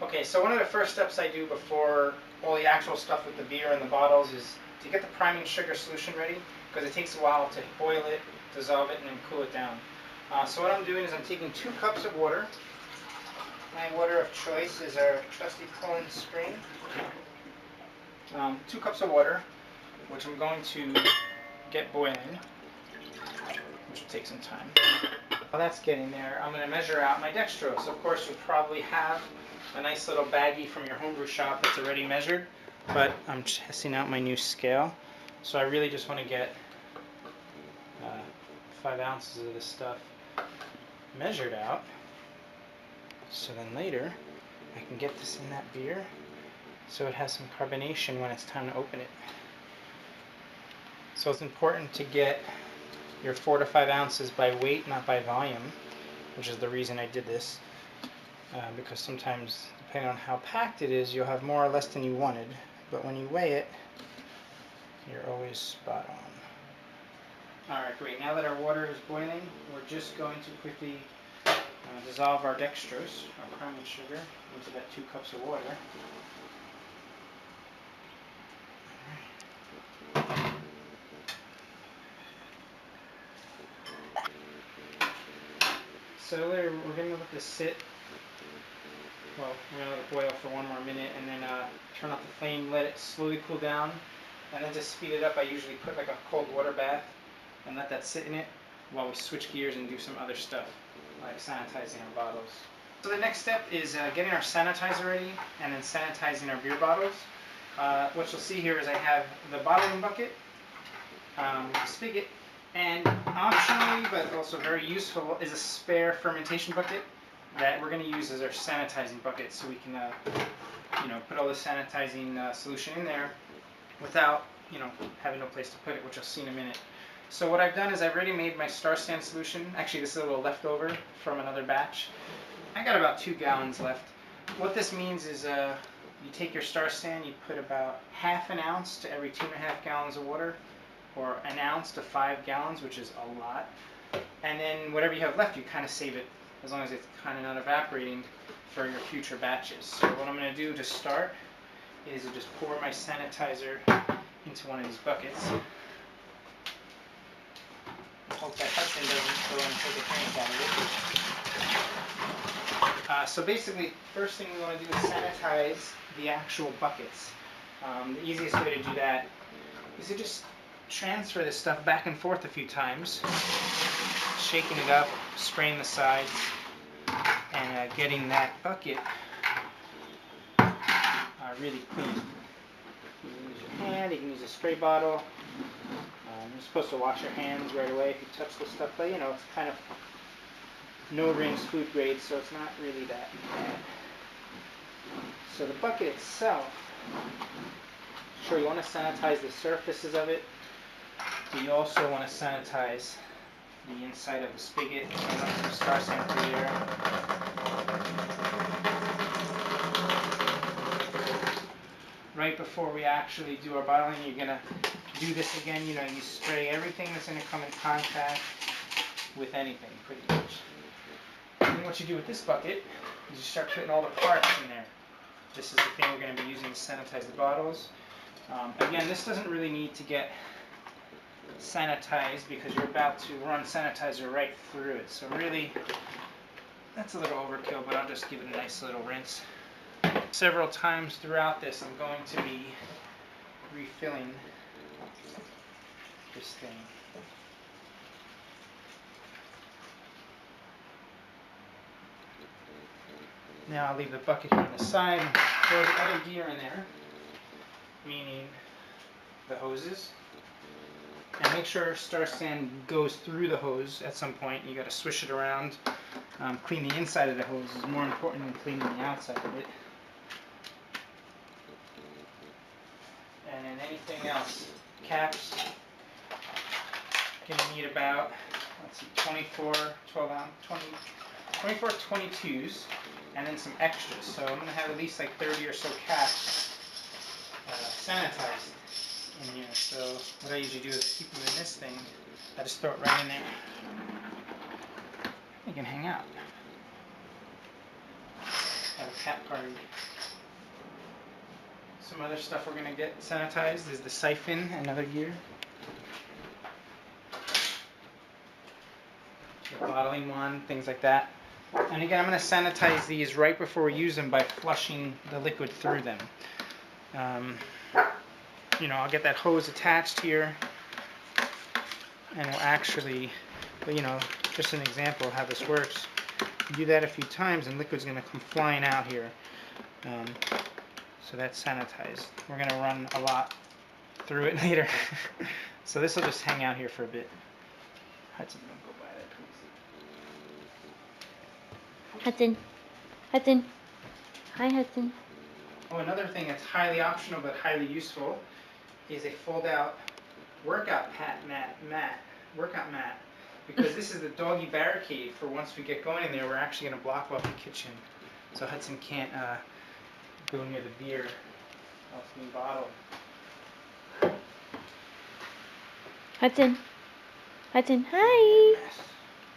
Okay, so one of the first steps I do before all the actual stuff with the beer and the bottles is to get the priming sugar solution ready, because it takes a while to boil it, dissolve it, and then cool it down. So what I'm doing is I'm taking 2 cups of water. My water of choice is our trusty Cullen Spring. 2 cups of water, which I'm going to get boiling, which will take some time. While that's getting there, I'm going to measure out my dextrose. Of course, you'll probably have a nice little baggie from your homebrew shop that's already measured, but I'm testing out my new scale. So I really just want to get 5 ounces of this stuff measured out, so then later I can get this in that beer so it has some carbonation when it's time to open it. So it's important to get your 4 to 5 ounces by weight, not by volume, which is the reason I did this, because sometimes, depending on how packed it is, you'll have more or less than you wanted, but when you weigh it, you're always spot on. Alright, great. Now that our water is boiling, we're just going to quickly dissolve our dextrose, our priming sugar, into that 2 cups of water. So we're going to let this sit. Well, we're going to let it boil for 1 more minute, and then turn off the flame, let it slowly cool down, and then to speed it up I usually put like a cold water bath and let that sit in it while we switch gears and do some other stuff, like sanitizing our bottles. So the next step is getting our sanitizer ready and then sanitizing our beer bottles. What you'll see here is I have the bottling bucket, the spigot, and optionally, but also very useful, is a spare fermentation bucket that we're going to use as our sanitizing bucket, so we can put all the sanitizing solution in there without having no place to put it, which I'll see in a minute. So what I've done is I've already made my Star Stand solution. Actually, this is a little leftover from another batch. I got about 2 gallons left. What this means is you take your Star Stand, you put about ½ an ounce to every 2.5 gallons of water, or an ounce to 5 gallons, which is a lot. And then whatever you have left, you kind of save it, as long as it's kind of not evaporating, for your future batches. So what I'm going to do to start is to just pour my sanitizer into one of these buckets. Hope that Hudson doesn't go and take a drink out of it. So basically, first thing we want to do is sanitize the actual buckets. The easiest way to do that is to just transfer this stuff back and forth a few times, shaking it up, spraying the sides, and getting that bucket really clean. You can use your hand, you can use a spray bottle. You're supposed to wash your hands right away if you touch this stuff, but it's kind of no rinse food grade, so it's not really that bad. So the bucket itself, sure, you want to sanitize the surfaces of it, but you also want to sanitize the inside of the spigot. Run some Star Stand through there. Right before we actually do our bottling, you're going to do this again. You spray everything that's going to come in contact with anything, pretty much. And then what you do with this bucket is you start putting all the parts in there. This is the thing we're going to be using to sanitize the bottles. Again, this doesn't really need to get sanitized because you're about to run sanitizer right through it. So really, that's a little overkill, but I'll just give it a nice little rinse. Several times throughout this, I'm going to be refilling this thing. Now I'll leave the bucket here on the side and throw the other gear in there, meaning the hoses. And make sure Star Stand goes through the hose at some point. You got to swish it around. Clean the inside of the hose is more important than cleaning the outside of it. And then anything else, caps, gonna need about, let's see, 24 22s, and then some extras. So I'm gonna have at least like 30 or so caps sanitized in here. So what I usually do is keep them in this thing. I just throw it right in there. They can hang out. at a cat party. Some other stuff we're going to get sanitized is the siphon, another gear. The bottling one, things like that. And again, I'm going to sanitize these right before we use them by flushing the liquid through them. I'll get that hose attached here, and we'll actually, just an example of how this works. You do that a few times, and liquid's going to come flying out here. So that's sanitized. We're going to run a lot through it later. So this will just hang out here for a bit. Hudson, don't go by that, please. Hudson. Hudson. Hi, Hudson. Oh, another thing that's highly optional but highly useful is a fold-out workout mat. Because this is the doggy barricade for once we get going in there. We're actually going to block off the kitchen, so Hudson can't go near the beer else being bottled. Hudson. Hudson, hi.